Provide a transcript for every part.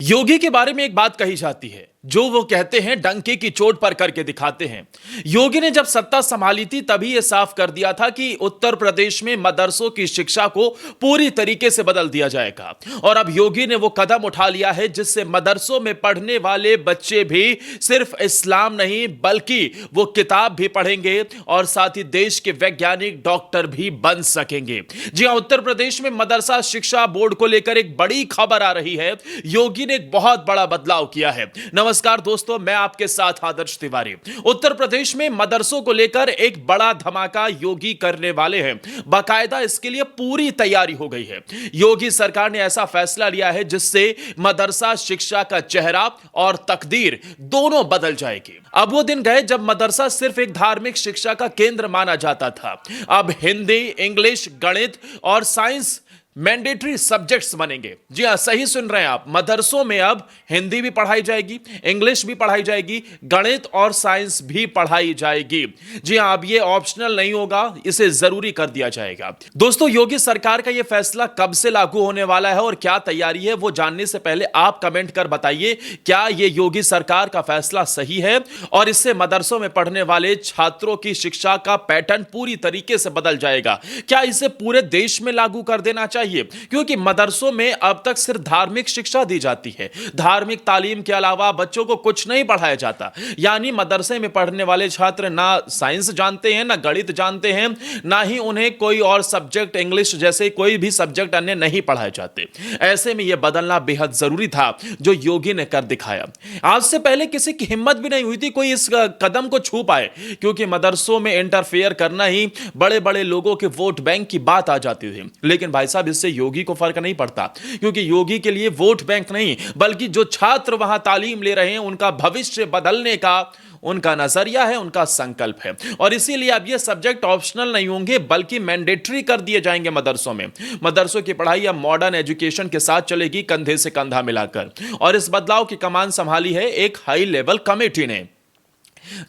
योगी के बारे में एक बात कही जाती है, जो वो कहते हैं डंके की चोट पर करके दिखाते हैं। योगी ने जब सत्ता संभाली थी तभी यह साफ कर दिया था कि उत्तर प्रदेश में मदरसों की शिक्षा को पूरी तरीके से बदल दिया जाएगा। और अब योगी ने वो कदम उठा लिया है जिससे मदरसों में पढ़ने वाले बच्चे भी सिर्फ इस्लाम नहीं बल्कि वो किताब भी पढ़ेंगे और साथ ही देश के वैज्ञानिक डॉक्टर भी बन सकेंगे। जी हां, उत्तर प्रदेश में मदरसा शिक्षा बोर्ड को लेकर एक बड़ी खबर आ रही है। योगी ने एक बहुत बड़ा बदलाव किया है। नमस्कार दोस्तों, मैं आपके साथ आदर्श तिवारी। उत्तर प्रदेश में मदरसों को लेकर एक बड़ा धमाका योगी करने वाले हैं। बाकायदा इसके लिए पूरी तैयारी हो गई है। योगी सरकार ने ऐसा फैसला लिया है जिससे मदरसा शिक्षा का चेहरा और तकदीर दोनों बदल जाएगी। अब वो दिन गए जब मदरसा सिर्फ एक धार्मिक शिक्षा का केंद्र माना जाता था। अब हिंदी, इंग्लिश, गणित और साइंस मैंडेटरी सब्जेक्ट्स बनेंगे। जी हां, सही सुन रहे हैं आप। मदरसों में अब हिंदी भी पढ़ाई जाएगी, इंग्लिश भी पढ़ाई जाएगी, गणित और साइंस भी पढ़ाई जाएगी। जी हां, अब ये ऑप्शनल नहीं होगा, इसे जरूरी कर दिया जाएगा। दोस्तों, योगी सरकार का यह फैसला कब से लागू होने वाला है और क्या तैयारी है, वो जानने से पहले आप कमेंट कर बताइए, क्या यह योगी सरकार का फैसला सही है और इससे मदरसों में पढ़ने वाले छात्रों की शिक्षा का पैटर्न पूरी तरीके से बदल जाएगा? क्या इसे पूरे देश में लागू कर देना चाहिए? क्योंकि मदरसों में अब तक सिर्फ धार्मिक शिक्षा दी जाती है। धार्मिक तालीम के अलावा बच्चों को कुछ नहीं पढ़ाया जाता। यानी मदरसे में पढ़ने वाले छात्र ना साइंस जानते हैं, ना गणित जानते हैं, ना ही उन्हें कोई और सब्जेक्ट, इंग्लिश जैसे कोई भी सब्जेक्ट अन्य नहीं पढ़ाए जाते। ऐसे में यह बदलना बेहद जरूरी था, जो योगी ने कर दिखाया। आज से पहले किसी की हिम्मत भी नहीं हुई थी कोई इस कदम को छू पाए, क्योंकि मदरसों में इंटरफेयर करना ही बड़े बड़े लोगों के वोट बैंक की बात आ जाती थी। लेकिन भाई साहब, इससे योगी को फर्क नहीं पड़ता, क्योंकि योगी के लिए वोट बैंक नहीं बल्कि जो छात्र वहां तालीम ले रहे हैं उनका भविष्य बदलने का उनका नजरिया है, उनका संकल्प है। और इसीलिए अब ये सब्जेक्ट ऑप्शनल नहीं होंगे बल्कि मैंडेटरी कर दिए जाएंगे मदरसों में। मदरसों की पढ़ाई अब मॉडर्न एजुकेशन के साथ चलेगी, कंधे से कंधा मिलाकर। और इस बदलाव की कमान संभाली है एक हाई लेवल कमेटी ने,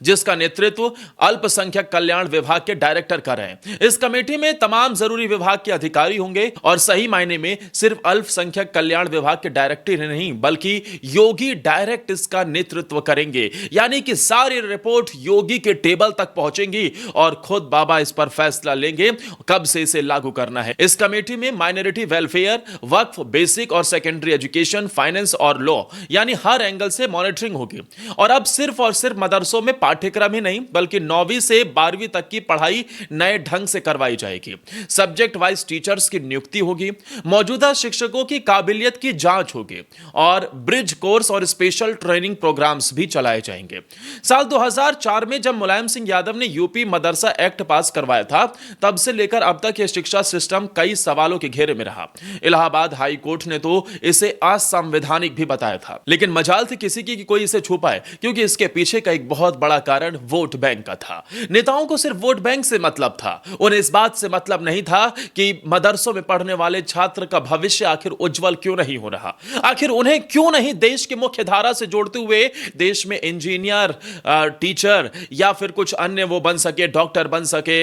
जिसका नेतृत्व अल्पसंख्यक कल्याण विभाग के डायरेक्टर कर रहे हैं। इस कमेटी में तमाम जरूरी विभाग के अधिकारी होंगे और सही मायने में सिर्फ अल्पसंख्यक कल्याण विभाग के डायरेक्टर नहीं बल्कि योगी डायरेक्ट इसका नेतृत्व करेंगे। यानी कि सारी रिपोर्ट योगी के टेबल तक पहुंचेंगी और खुद बाबा इस पर फैसला लेंगे कब से इसे लागू करना है। इस कमेटी में माइनॉरिटी वेलफेयर, वक्फ, बेसिक और सेकेंडरी एजुकेशन, फाइनेंस और लॉ, यानी हर एंगल से मॉनिटरिंग होगी। और अब सिर्फ और सिर्फ मदरसों में पाठ्यक्रम ही नहीं बल्कि 9वीं से 12वीं तक की पढ़ाई नए ढंग से करवाई जाएगी। सब्जेक्ट वाइज टीचर्स की नियुक्ति होगी, मौजूदा शिक्षकों की काबिलियत की जांच होगी और ब्रिज कोर्स और स्पेशल ट्रेनिंग प्रोग्राम्स भी चलाए जाएंगे। साल 2004 में जब मुलायम सिंह यादव ने यूपी मदरसा एक्ट पास करवाया था, तब से लेकर अब तक यह शिक्षा सिस्टम कई सवालों के घेरे में रहा। इलाहाबाद हाई कोर्ट ने तो इसे असंवैधानिक भी बताया था, लेकिन मजाल थी किसी की कोई इसे छुपाए, क्योंकि इसके पीछे का एक बहुत बड़ा कारण वोट बैंक का था। नेताओं को सिर्फ वोट बैंक से मतलब था, उन्हें इस बात से मतलब नहीं था कि मदरसों में पढ़ने वाले छात्र का भविष्य आखिर उज्जवल क्यों नहीं हो रहा, आखिर उन्हें क्यों नहीं देश की मुख्य धारा से जोड़ते हुए देश में इंजीनियर, टीचर या फिर कुछ अन्य वो बन सके, डॉक्टर बन सके,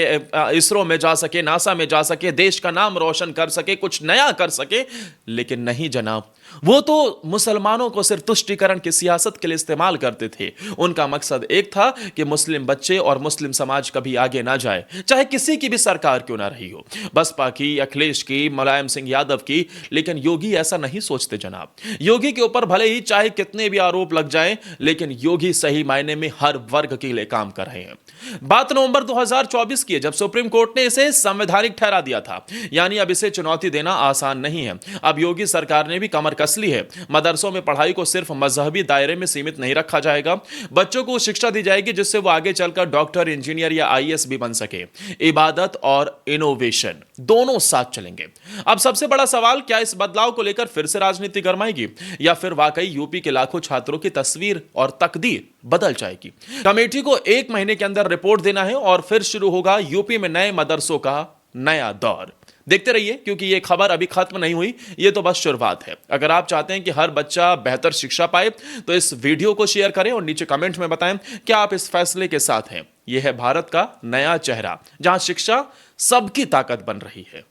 इसरो में जा सके, नासा में जा सके, देश का नाम रोशन कर सके, कुछ नया कर सके। लेकिन नहीं जनाब, वो तो मुसलमानों को सिर्फ तुष्टीकरण की सियासत के लिए इस्तेमाल करते थे। उनका मकसद एक था कि मुस्लिम बच्चे और मुस्लिम समाज कभी आगे ना जाए, चाहे किसी की भी सरकार क्यों ना रही हो, बसपा की, अखिलेश की, मुलायम सिंह यादव की। लेकिन योगी ऐसा नहीं सोचते जनाब। योगी के ऊपर भले ही चाहे कितने भी आरोप लग जाएं, लेकिन योगी सही मायने में हर वर्ग के लिए काम कर रहे हैं। बात नवंबर 2024 की है, जब सुप्रीम कोर्ट ने इसे संवैधानिक ठहरा दिया था। यानी अब इसे चुनौती देना आसान नहीं है। अब योगी सरकार ने भी कमर कस ली है। मदरसों में पढ़ाई को सिर्फ मजहबी दायरे में सीमित नहीं रखा जाएगा, बच्चों को शिक्षा दी जाएगी जिससे वो आगे चलकर डॉक्टर, इंजीनियर या आईएएस भी बन सके। इबादत और इनोवेशन दोनों साथ चलेंगे। अब सबसे बड़ा सवाल, क्या इस बदलाव को लेकर फिर से राजनीति गरमाएगी या फिर वाकई यूपी के लाखों छात्रों की तस्वीर और तकदीर बदल जाएगी? कमेटी को 1 महीने के अंदर रिपोर्ट देना है और फिर शुरू होगा यूपी में नए मदरसों का नया दौर। देखते रहिए, क्योंकि ये खबर अभी खत्म नहीं हुई, ये तो बस शुरुआत है। अगर आप चाहते हैं कि हर बच्चा बेहतर शिक्षा पाए तो इस वीडियो को शेयर करें और नीचे कमेंट में बताएं कि आप इस फैसले के साथ हैं। यह है भारत का नया चेहरा, जहां शिक्षा सबकी ताकत बन रही है।